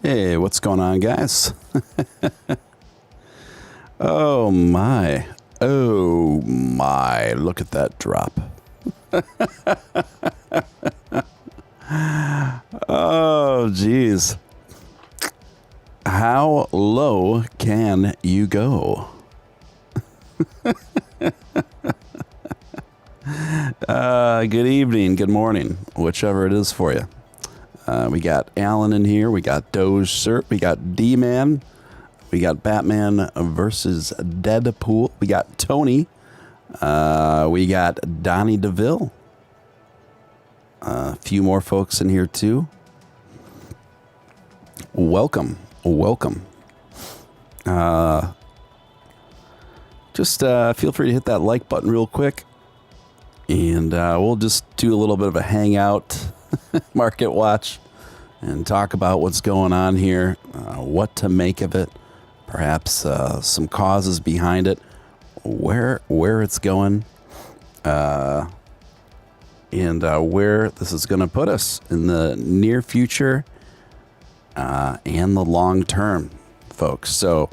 Hey, what's going on, guys? Oh my. Oh my. Look at that drop. Oh, geez. How low can you go? Good evening, good morning, whichever it is for you. We got Alan in here. We got Doge Sir. We got D-Man. We got Batman versus Deadpool. We got Tony. We got Donnie DeVille. A few more folks in here too. Welcome. Just feel free to hit that like button real quick. And we'll just do a little bit of a hangout, market watch, and talk about what's going on here, what to make of it, perhaps some causes behind it, where it's going, and where this is going to put us in the near future and the long term, folks. So,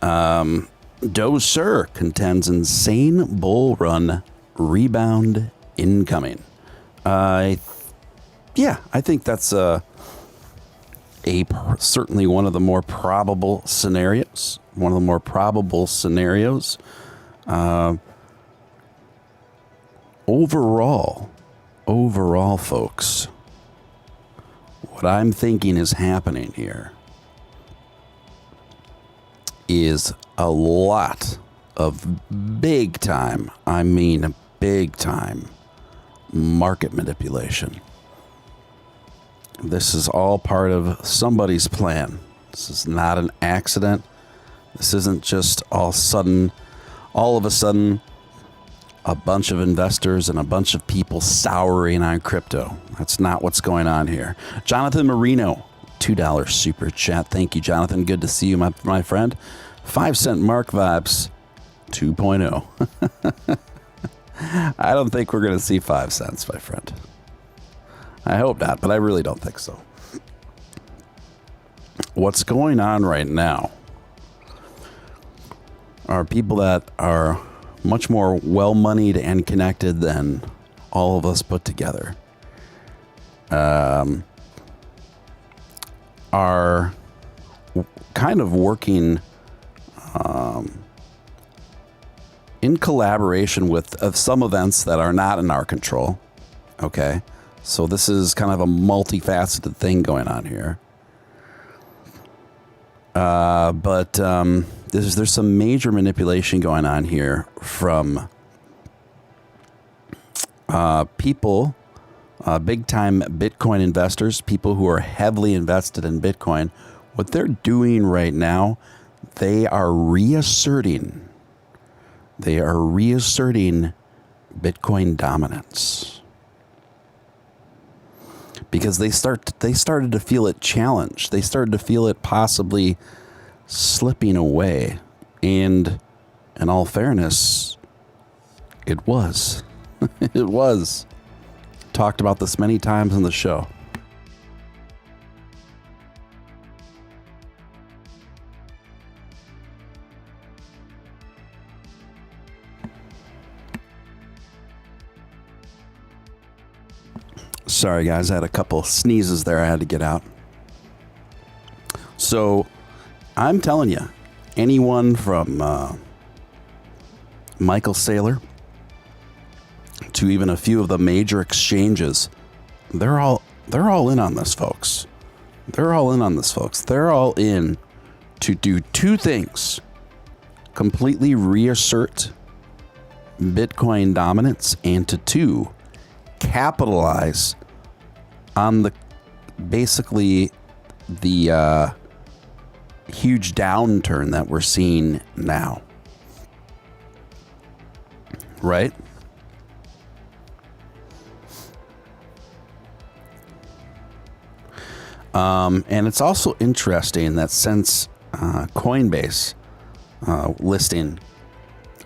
Doge Sir contends insane bull run rebound incoming. I think that's certainly one of the more probable scenarios. Overall, folks, what I'm thinking is happening here is a lot of big time market manipulation. This is all part of somebody's plan. This is not an accident. This isn't just all of a sudden, a bunch of investors and a bunch of people souring on crypto. That's not what's going on here. Jonathan Marino, $2 super chat. Thank you, Jonathan. Good to see you, my friend. 5-cent Mark Vibes 2.0. I don't think we're going to see 5 cents, my friend. I hope not, but I really don't think so. What's going on right now are people that are much more well-moneyed and connected than all of us put together. Are kind of working in collaboration with some events that are not in our control. Okay, so this is kind of a multifaceted thing going on here. But there's some major manipulation going on here from people, big time Bitcoin investors, people who are heavily invested in Bitcoin. What they're doing right now, they are reasserting Bitcoin dominance because they started to feel it challenged. They started to feel it possibly slipping away, and in all fairness, it was. It was. Talked about this many times on the show. Sorry, guys. I had a couple sneezes there I had to get out. So, I'm telling you, anyone from Michael Saylor to even a few of the major exchanges, they're all in on this, folks. They're all in to do two things: completely reassert Bitcoin dominance, and to two, capitalize on the huge downturn that we're seeing now. Right? And it's also interesting that since Coinbase listing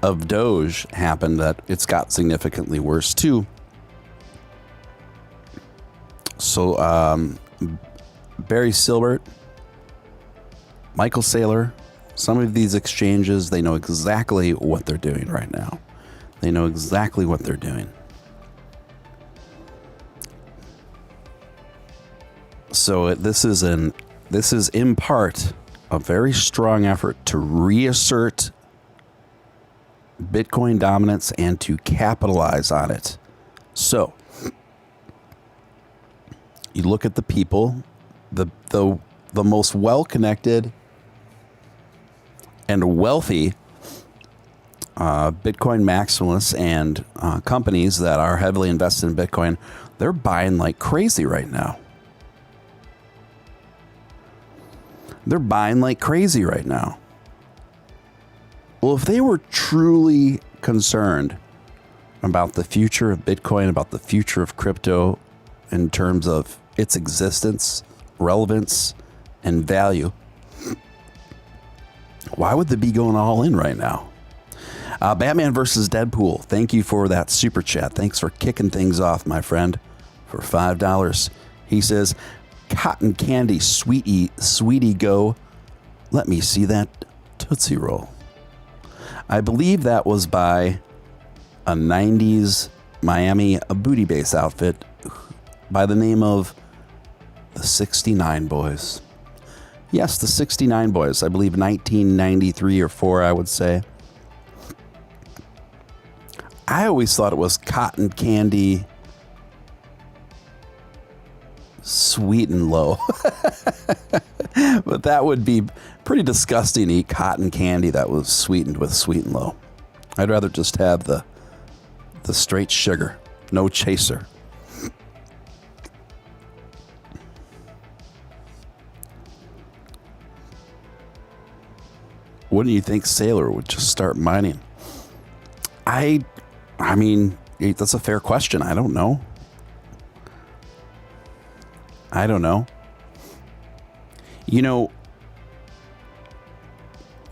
of Doge happened, that it's got significantly worse too. So Barry Silbert, Michael Saylor, some of these exchanges, they know exactly what they're doing right now. They know exactly what they're doing. So this is in part a very strong effort to reassert Bitcoin dominance and to capitalize on it. So you look at the people, the most well-connected and wealthy Bitcoin maximalists and companies that are heavily invested in Bitcoin, they're buying like crazy right now. They're buying like crazy right now. Well, if they were truly concerned about the future of Bitcoin, about the future of crypto in terms of its existence, relevance, and value, why would they be going all in right now? Batman versus Deadpool, thank you for that super chat. Thanks for kicking things off, my friend, for $5. He says, cotton candy, sweetie go. Let me see that Tootsie Roll. I believe that was by a 90s Miami booty base outfit by the name of the 69 Boys. Yes, the 69 Boys. I believe 1993 or 4, I would say. I always thought it was cotton candy, sweet and low. But that would be pretty disgusting to eat cotton candy that was sweetened with sweet and low. I'd rather just have the straight sugar, no chaser. Wouldn't you think Sailor would just start mining? I mean, that's a fair question. I don't know. You know,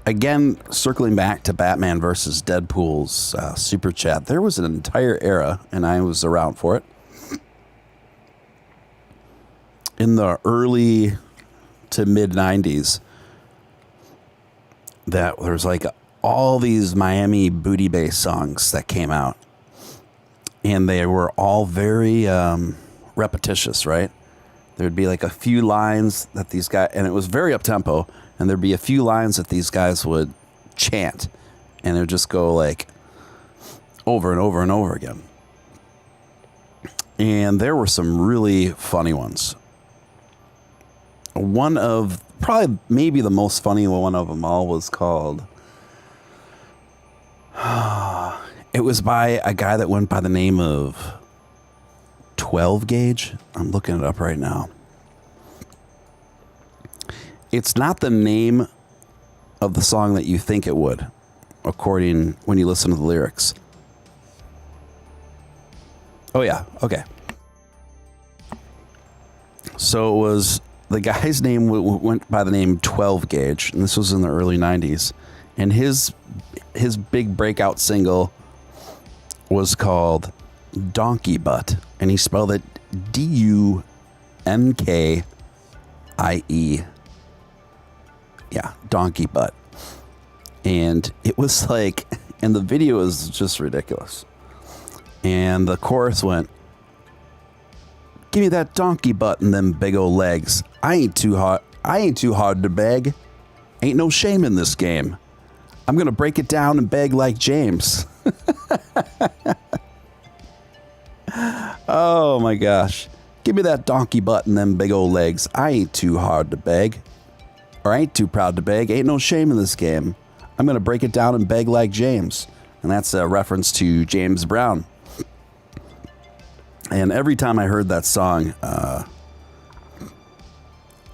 again, circling back to Batman versus Deadpool's super chat, there was an entire era, and I was around for it, in the early to mid 90s, that there's like all these Miami booty bass songs that came out, and they were all very repetitious, right? There'd be like a few lines that these guys, and it was very up-tempo, and there'd be a few lines that these guys would chant, and it would just go like over and over and over again. And there were some really funny ones. One of, probably maybe the most funny one of them all was called, it was by a guy that went by the name of 12 Gauge. I'm looking it up right now. It's not the name of the song that you think it would, according when you listen to the lyrics. Oh yeah, okay. So it was, the guy's name went by the name 12 Gauge, and this was in the early 90s. And his big breakout single was called Donkey Butt, and he spelled it Dunkie. Yeah, Donkey Butt. And it was like, and the video is just ridiculous. And the chorus went, give me that donkey butt and them big old legs. I ain't too hard to beg. Ain't no shame in this game. I'm gonna break it down and beg like James. Oh my gosh. Give me that donkey butt and them big old legs. I ain't too hard to beg. Or I ain't too proud to beg. Ain't no shame in this game. I'm gonna break it down and beg like James. And that's a reference to James Brown. And every time I heard that song,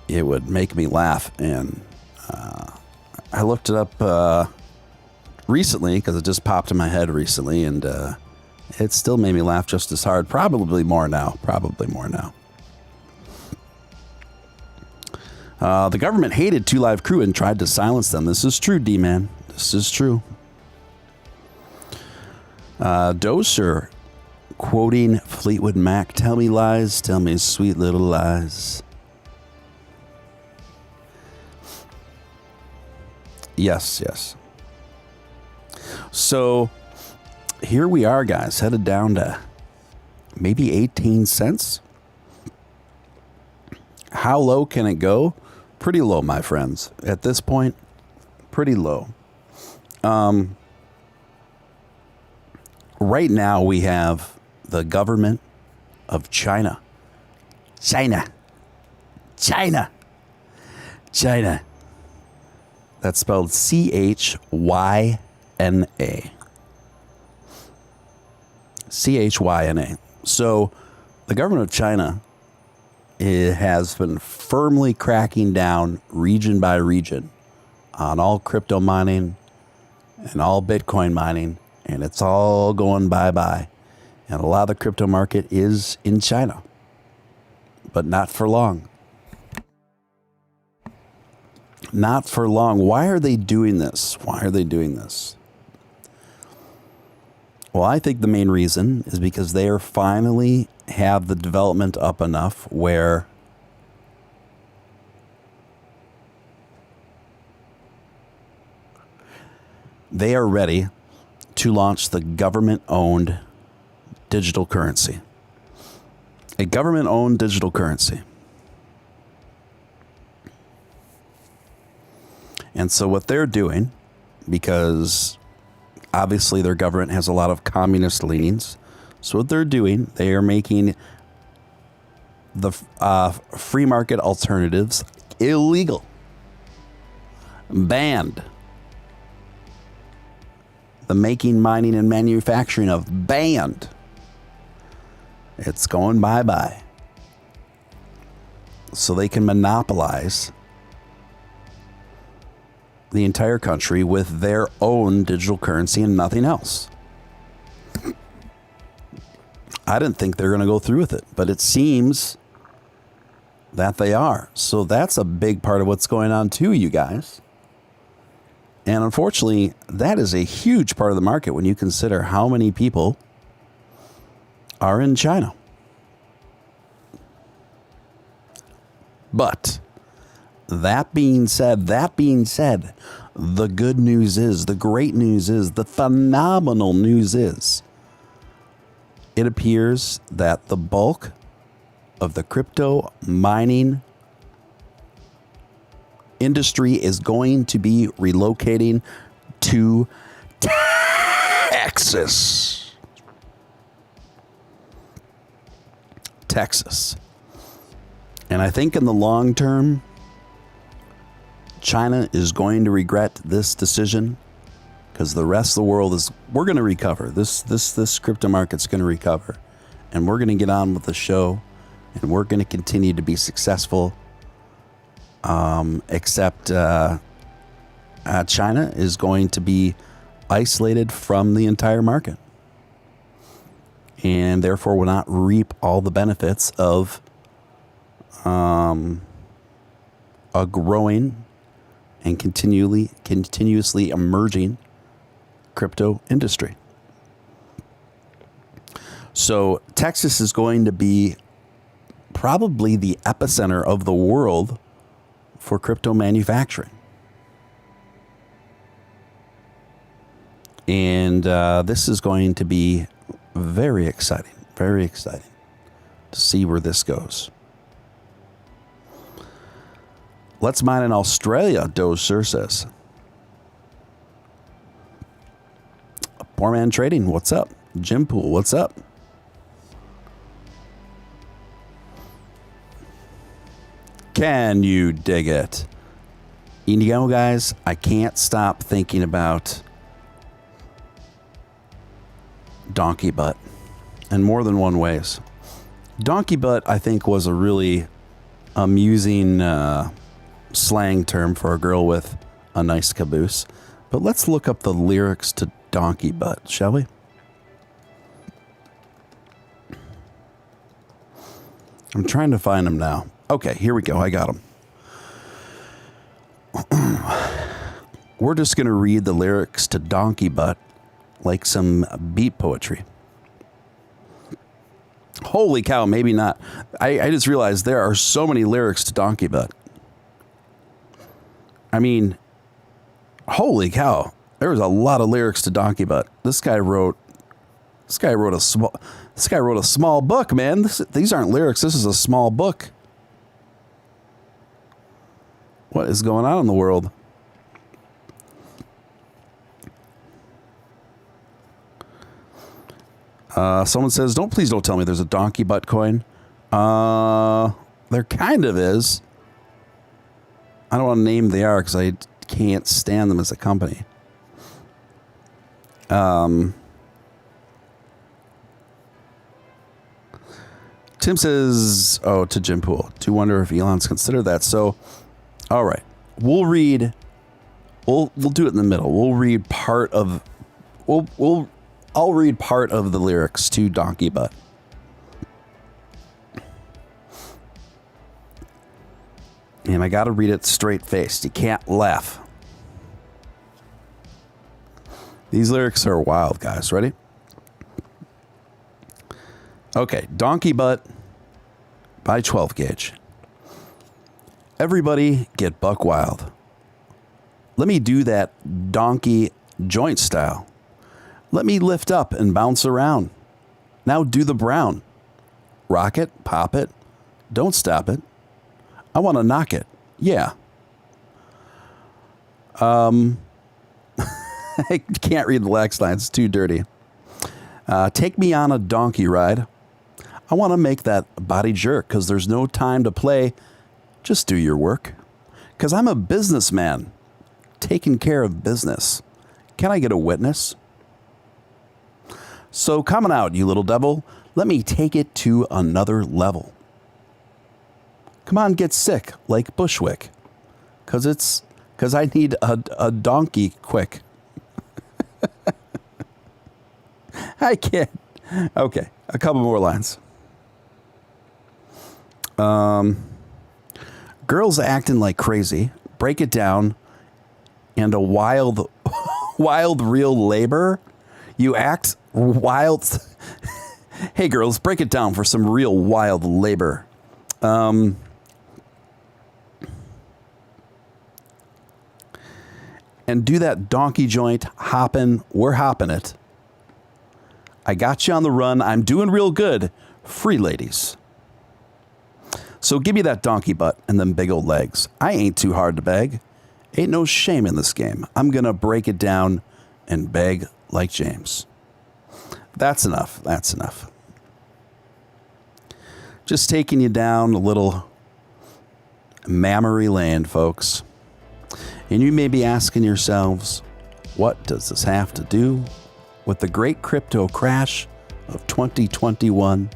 it would make me laugh. And I looked it up recently because it just popped in my head recently, and it still made me laugh just as hard. Probably more now. The government hated Two Live Crew and tried to silence them. This is true, D-Man. This is true. Doge, quoting Fleetwood Mac, tell me lies, tell me sweet little lies. Yes, yes. So here we are, guys, headed down to maybe 18 cents. How low can it go? Pretty low, my friends. At this point, pretty low. Right now we have the government of China. China. That's spelled Chyna. Chyna. So the government of China, it has been firmly cracking down region by region on all crypto mining and all Bitcoin mining, and it's all going bye-bye. And a lot of the crypto market is in China, but not for long. Not for long. Why are they doing this? Well, I think the main reason is because they are finally have the development up enough where they are ready to launch the government-owned digital currency. A government-owned digital currency. And so what they're doing, because obviously their government has a lot of communist leanings, so what they're doing, they are making the free market alternatives illegal. Banned. The making, mining, and manufacturing of banned. It's going bye-bye. So they can monopolize the entire country with their own digital currency and nothing else. I didn't think they were going to go through with it, but it seems that they are. So that's a big part of what's going on too, you guys. And unfortunately, that is a huge part of the market when you consider how many people are in China. But that being said, the good news is, the great news is, the phenomenal news is, it appears that the bulk of the crypto mining industry is going to be relocating to Texas. And I think in the long term, China is going to regret this decision, because the rest of the world we're going to recover. This crypto market's going to recover, and we're going to get on with the show, and we're going to continue to be successful. Except China is going to be isolated from the entire market, and therefore will not reap all the benefits of a growing and continuously emerging crypto industry. So Texas is going to be probably the epicenter of the world for crypto manufacturing. And this is going to be very exciting to see where this goes. Let's mine in Australia, Doge says. Poor Man Trading, what's up? Jim Pool, what's up? Can you dig it? You know, guys, I can't stop thinking about donkey butt in more than one ways. Donkey butt, I think, was a really amusing slang term for a girl with a nice caboose. But let's look up the lyrics to donkey butt, shall we? I'm trying to find them now. Okay, here we go. I got them. We're just going to read the lyrics to donkey butt like some beat poetry. Holy cow, maybe not. I just realized there are so many lyrics to donkey butt. I mean, Holy cow. There was a lot of lyrics to Donkey Butt. This guy wrote a small book, man. These aren't lyrics. This is a small book. What is going on in the world? Someone says, please don't tell me there's a Donkey Butt coin. There kind of is. I don't want to name the are because I can't stand them as a company. Tim says, to Jim Poole, to wonder if Elon's considered that. So, all right, we'll do it in the middle. I'll read part of the lyrics to Donkey Butt. And I got to read it straight faced. You can't laugh. These lyrics are wild, guys. Ready? Okay, Donkey Butt by 12 gauge. Everybody get buck wild. Let me do that donkey joint style. Let me lift up and bounce around. Now do the brown. Rock it, pop it. Don't stop it. I want to knock it. Yeah. I can't read the next line. It's too dirty. Take me on a donkey ride. I want to make that body jerk because there's no time to play. Just do your work. Because I'm a businessman taking care of business. Can I get a witness? So coming out, you little devil. Let me take it to another level. Come on, get sick like Bushwick. Because I need a donkey quick. I can't. Okay, a couple more lines. Girls acting like crazy. Break it down. And a wild real labor. You act wild. Hey, girls, break it down for some real wild labor. And do that donkey joint hopping. We're hopping it. I got you on the run. I'm doing real good. Free ladies. So give me that donkey butt and them big old legs. I ain't too hard to beg. Ain't no shame in this game. I'm going to break it down and beg like James. That's enough. That's enough. Just taking you down a little memory lane, folks. And you may be asking yourselves, what does this have to do with the great crypto crash of 2021?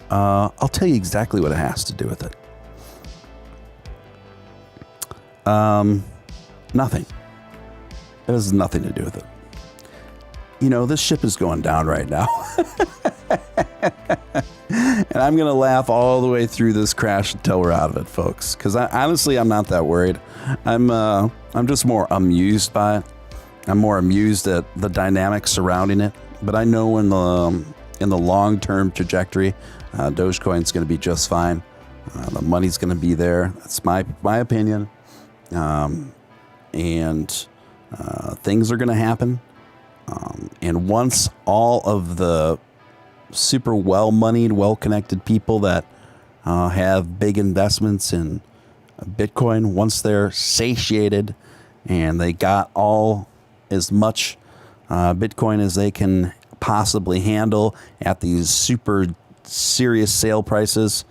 I'll tell you exactly what it has to do with it. Nothing. It has nothing to do with it. You know, this ship is going down right now. And I'm going to laugh all the way through this crash until we're out of it, folks. Because honestly, I'm not that worried. I'm just more amused by it. I'm more amused at the dynamics surrounding it. But I know in the long-term trajectory, Dogecoin's going to be just fine. The money's going to be there. That's my opinion. And things are going to happen. And once all of the super well-moneyed, well-connected people that have big investments in Bitcoin, once they're satiated and they got all as much Bitcoin as they can possibly handle at these super serious sale prices,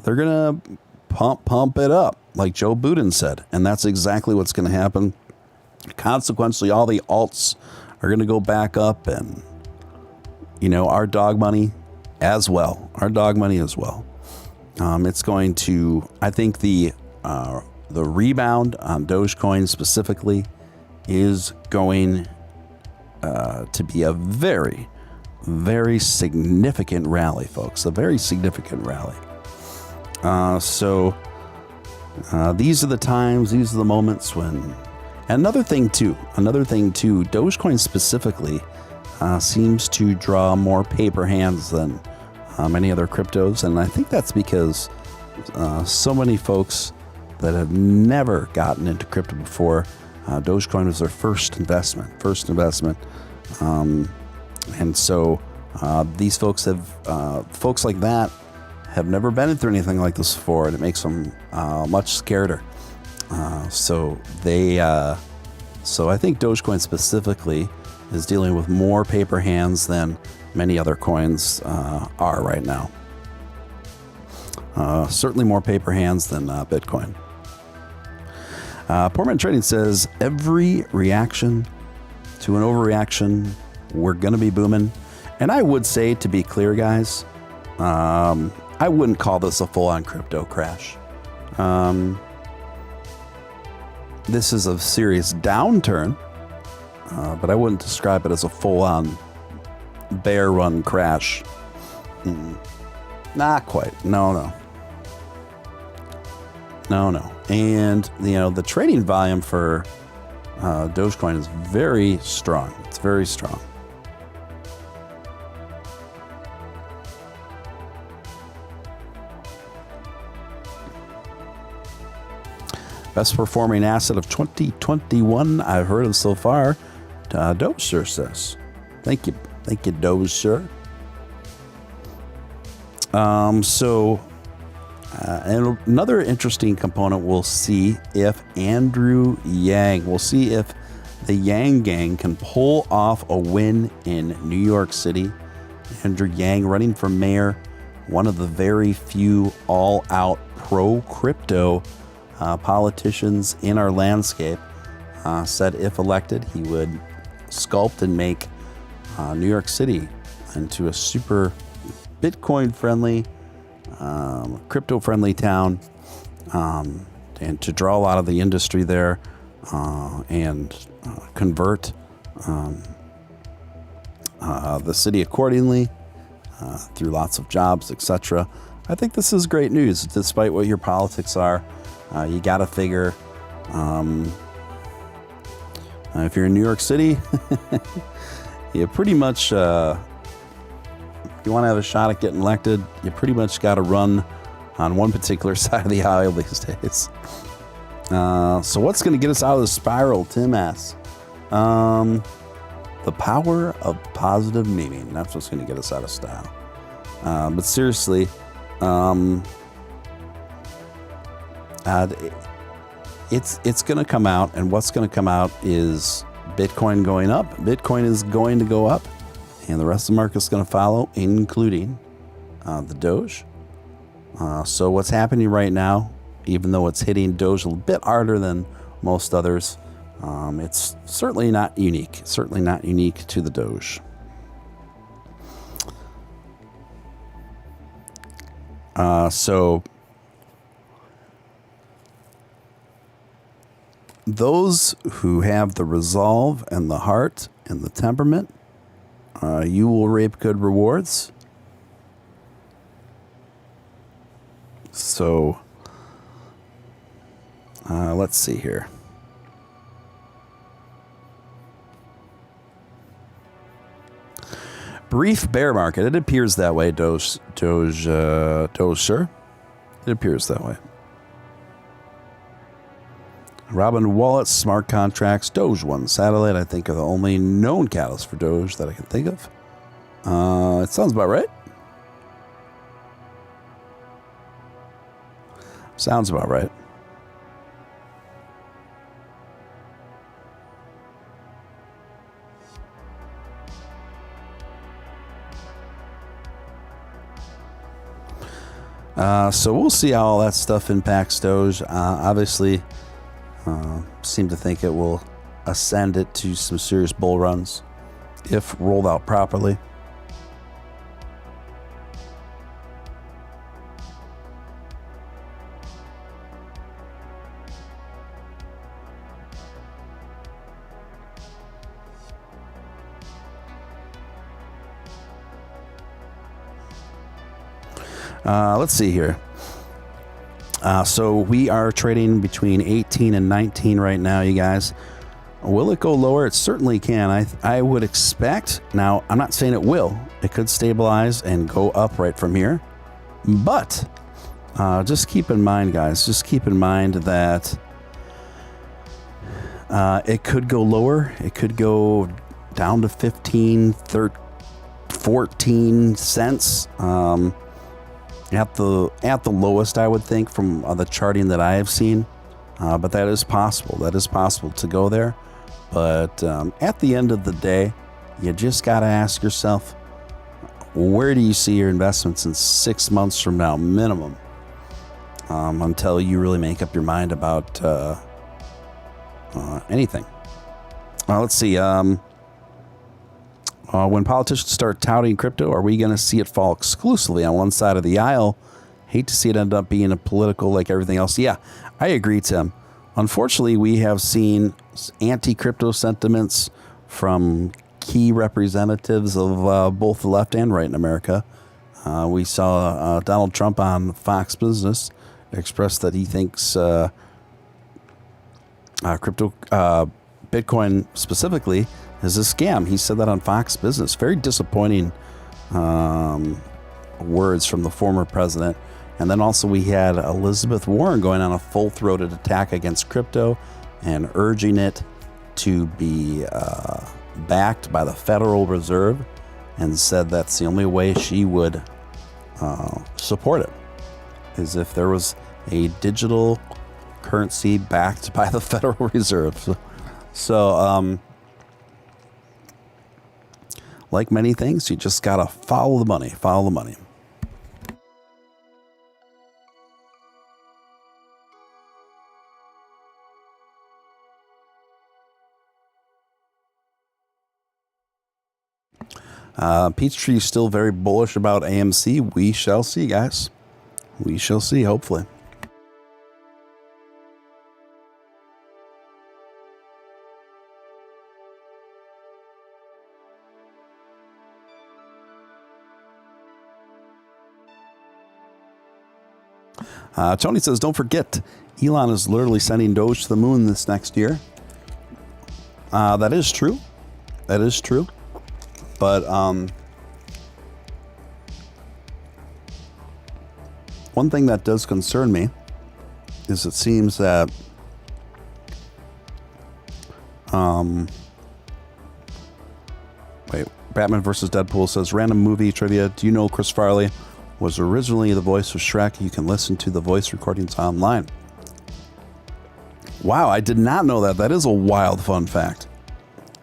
they're going to pump it up, like Joe Budden said. And that's exactly what's going to happen. Consequently, all the alts are going to go back up, and you know, our dog money as well. It's going to, I think the rebound on Dogecoin specifically is going to be a very, very significant rally, folks. A very significant rally. So these are the times, these are the moments when. Another thing too, Dogecoin specifically seems to draw more paper hands than many other cryptos. And I think that's because so many folks that have never gotten into crypto before Dogecoin was their first investment. And so these folks folks like that have never been through anything like this before, and it makes them much scareder. So I think Dogecoin specifically is dealing with more paper hands than many other coins are right now. Certainly more paper hands than Bitcoin. Poorman Trading says, every reaction to an overreaction, we're going to be booming. And I would say, to be clear, guys, I wouldn't call this a full-on crypto crash. This is a serious downturn, but I wouldn't describe it as a full-on bear run crash. Not quite. No. And, the trading volume for Dogecoin is very strong. It's very strong. Best performing asset of 2021 I've heard of so far. Doge Sir says. Thank you, Doge Sir. And another interesting component, we'll see if the Yang Gang can pull off a win in New York City. Andrew Yang, running for mayor, one of the very few all-out pro-crypto politicians in our landscape, said if elected, he would sculpt and make New York City into a super Bitcoin-friendly, crypto-friendly town, and to draw a lot of the industry there and convert the city accordingly through lots of jobs, etc. I think this is great news, despite what your politics are. You got to figure, if you're in New York City, you pretty much, if you want to have a shot at getting elected, you pretty much got to run on one particular side of the aisle these days. So what's going to get us out of the spiral, Tim asks? The power of positive meaning. That's what's going to get us out of style. But seriously, it's going to come out, and what's going to come out is Bitcoin going up. Bitcoin is going to go up, and the rest of the market's going to follow, including the Doge. So what's happening right now, even though it's hitting Doge a bit harder than most others, it's certainly not unique. Certainly not unique to the Doge. So those who have the resolve and the heart and the temperament, you will reap good rewards. So let's see here. Brief bear market. It appears that way, Doge, sir. It appears that way. Robin Wallet, smart contracts, Doge One satellite, I think, are the only known catalysts for Doge that I can think of. It sounds about right. Sounds about right. So we'll see how all that stuff impacts Doge. Obviously, seem to think it will ascend it to some serious bull runs if rolled out properly. Let's see here. So we are trading between 18 and 19 right now, you guys. Will it go lower? It certainly can. I would expect. Now, I'm not saying it will. It could stabilize and go up right from here. But just keep in mind, guys, just keep in mind that It could go lower. It could go down to 15, 13, 14 cents. At the lowest, I would think, from the charting that I have seen. But that is possible. That is possible to go there. But at the end of the day, you just got to ask yourself, where do you see your investments in 6 months from now, minimum? Until you really make up your mind about anything. Let's see. When politicians start touting crypto, are we going to see it fall exclusively on one side of the aisle? Hate to see it end up being a political like everything else. Yeah, I agree, Tim. Unfortunately, we have seen anti-crypto sentiments from key representatives of both the left and right in America. We saw Donald Trump on Fox Business express that he thinks crypto, Bitcoin specifically, is a scam. He said that on Fox Business. Very disappointing words from the former president. And then also we had Elizabeth Warren going on a full-throated attack against crypto and urging it to be backed by the Federal Reserve, and said that's the only way she would support it, is if there was a digital currency backed by the Federal Reserve. So like many things, you just got to follow the money, follow the money. Peachtree is still very bullish about AMC. We shall see, guys. We shall see, hopefully. Tony says, don't forget, Elon is literally sending Doge to the moon this next year. That is true. That is true. But one thing that does concern me is it seems that Batman versus Deadpool says, random movie trivia. Do you know Chris Farley was originally the voice of Shrek? You can listen to the voice recordings online. Wow, I did not know that. That is a wild fun fact.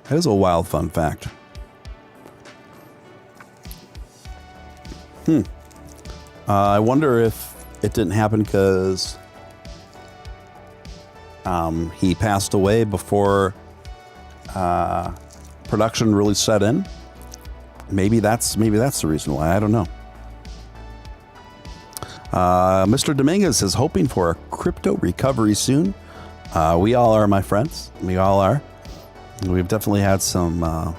That is a wild fun fact. I wonder if it didn't happen because he passed away before production really set in. Maybe that's the reason why. I don't know. Mr. Dominguez is hoping for a crypto recovery soon. We all are, my friends. We all are. We've definitely had some.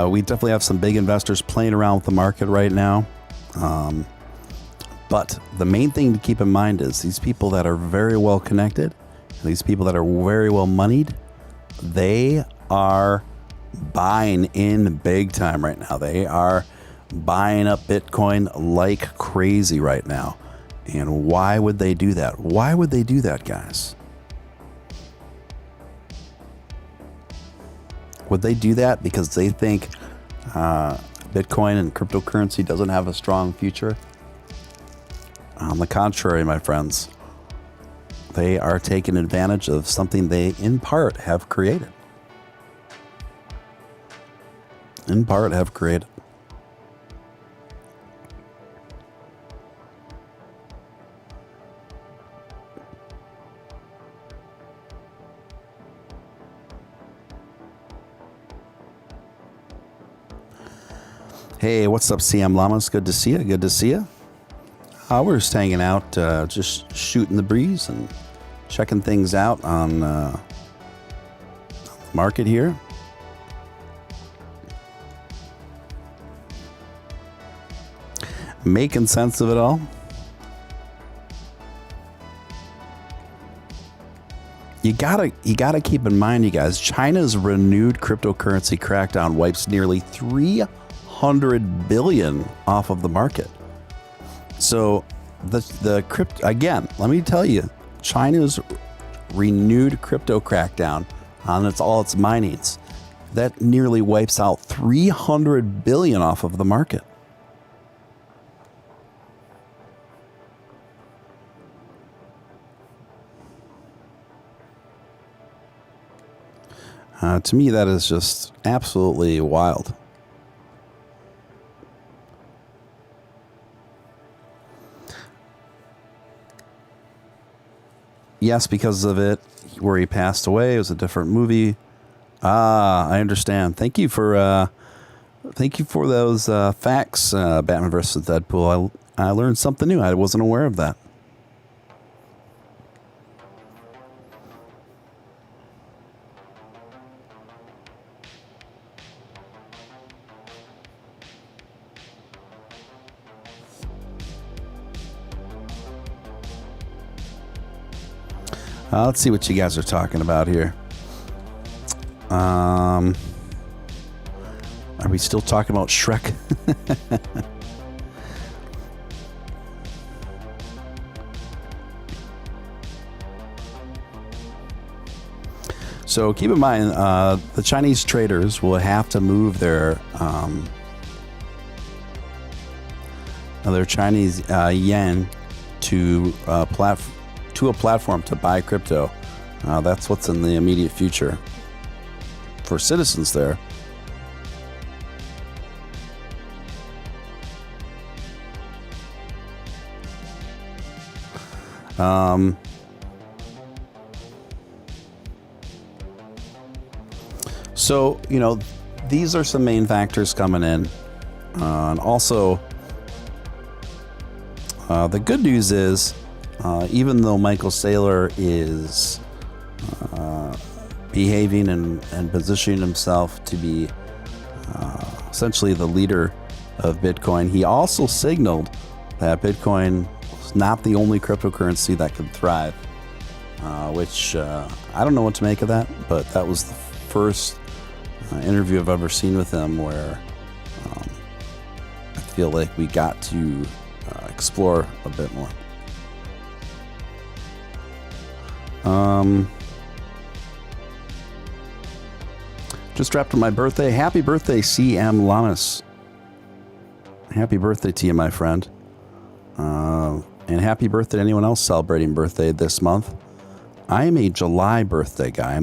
We definitely have some big investors playing around with the market right now. But the main thing to keep in mind is these people that are very well connected, these people that are very well moneyed, they are buying in big time right now. They are buying up Bitcoin like crazy right now. And why would they do that? Why would they do that, guys? Would they do that because they think Bitcoin and cryptocurrency doesn't have a strong future? On the contrary, my friends, they are taking advantage of something they, in part, have created. In part, have created. Hey, what's up, CM Llamas? Good to see you. Good to see you. We're just hanging out, just shooting the breeze and checking things out on the market here. Making sense of it all. You gotta keep in mind, you guys, China's renewed cryptocurrency crackdown wipes nearly 300 billion off of the market. So the crypto, again, let me tell you, China's renewed crypto crackdown on all its minings, that nearly wipes out 300 billion off of the market. To me, that is just absolutely wild. Yes, because of it, where he passed away, it was a different movie. I understand. Thank you for those facts, Batman vs. Deadpool. I learned something new. I wasn't aware of that. Let's see what you guys are talking about here. Are we still talking about Shrek? So keep in mind, the Chinese traders will have to move their Chinese yen to a platform to buy crypto. That's what's in the immediate future for citizens there. So, these are some main factors coming in. And also, the good news is, even though Michael Saylor is behaving and positioning himself to be essentially the leader of Bitcoin, he also signaled that Bitcoin was not the only cryptocurrency that could thrive, which I don't know what to make of that, but that was the first interview I've ever seen with him where I feel like we got to explore a bit more. Just dropped on my birthday. Happy birthday, CM Lamas. Happy birthday to you, my friend. And happy birthday to anyone else celebrating birthday this month. I am a July birthday guy.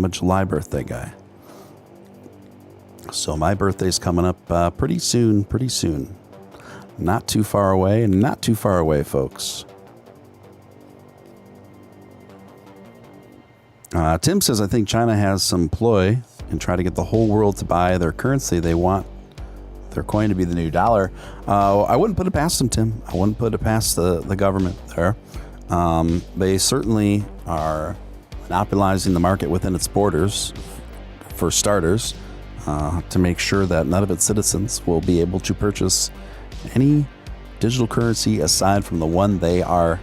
So my birthday's coming up pretty soon. Not too far away, folks. Tim says, I think China has some ploy and try to get the whole world to buy their currency. They want their coin to be the new dollar. I wouldn't put it past them, Tim. I wouldn't put it past the government there. They certainly are monopolizing the market within its borders, for starters, to make sure that none of its citizens will be able to purchase any digital currency aside from the one they are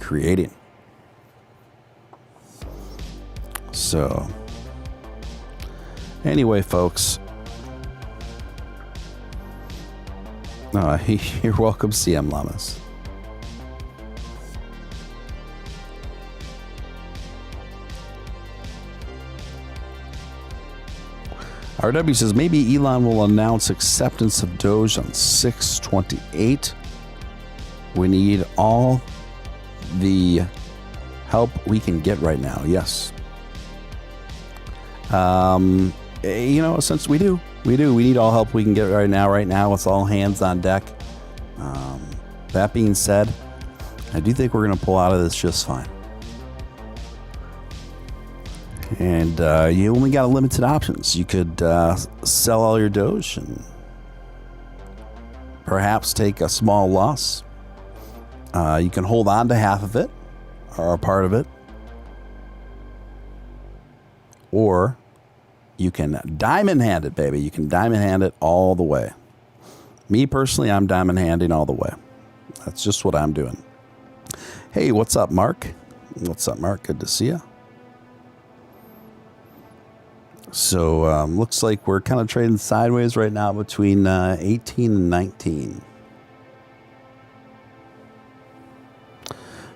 creating. So, anyway, folks, you're welcome, CM Lamas. RW says, maybe Elon will announce acceptance of Doge on 6/28. We need all the help we can get right now. Yes. Since we do. We need all help we can get right now. Right now, it's all hands on deck. That being said, I do think we're going to pull out of this just fine. And you only got limited options. You could sell all your Doge and perhaps take a small loss. You can hold on to half of it or a part of it. Or you can diamond hand it, baby. You can diamond hand it all the way. Me personally, I'm diamond handing all the way. That's just what I'm doing. Hey, what's up, Mark? Good to see you. So, looks like we're kind of trading sideways right now between 18 and 19.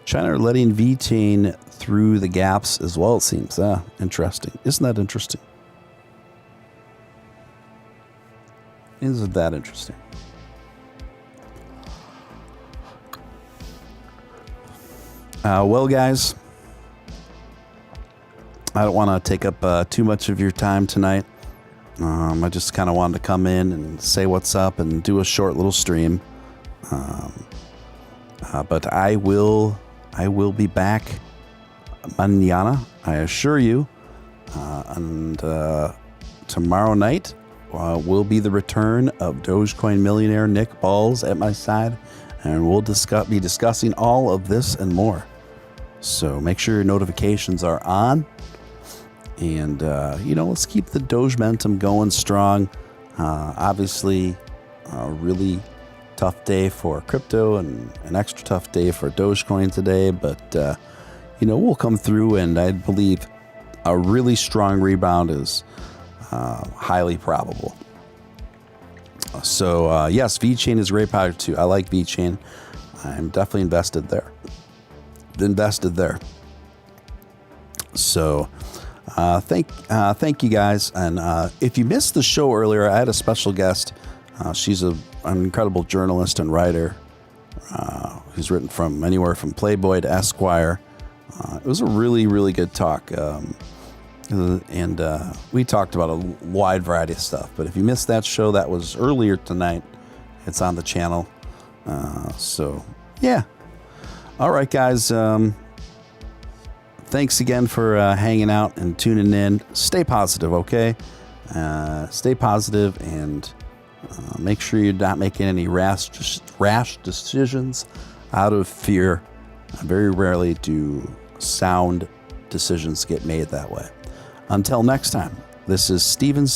China are letting VeChain through the gaps as well, it seems. Interesting. Isn't that interesting? Isn't that interesting? Well, guys, I don't want to take up too much of your time tonight. I just kind of wanted to come in and say what's up and do a short little stream. But I will be back mañana, I assure you. And tomorrow night will be the return of Dogecoin millionaire Nick Balls at my side, and we'll be discussing all of this and more. So make sure your notifications are on, and let's keep the Doge momentum going strong. Obviously, a really tough day for crypto and an extra tough day for Dogecoin today, but we'll come through, and I believe a really strong rebound is highly probable. So yes, VeChain is a great project too. I like VeChain. I'm definitely invested there. So thank you guys. And if you missed the show earlier, I had a special guest. She's an incredible journalist and writer who's written from anywhere from Playboy to Esquire. It was a really, really good talk. And we talked about a wide variety of stuff. But if you missed that show, that was earlier tonight. It's on the channel. So, yeah. All right, guys. Thanks again for hanging out and tuning in. Stay positive, okay? Stay positive, and make sure you're not making any rash decisions out of fear. Very rarely do sound decisions get made that way. Until next time, this is Steele.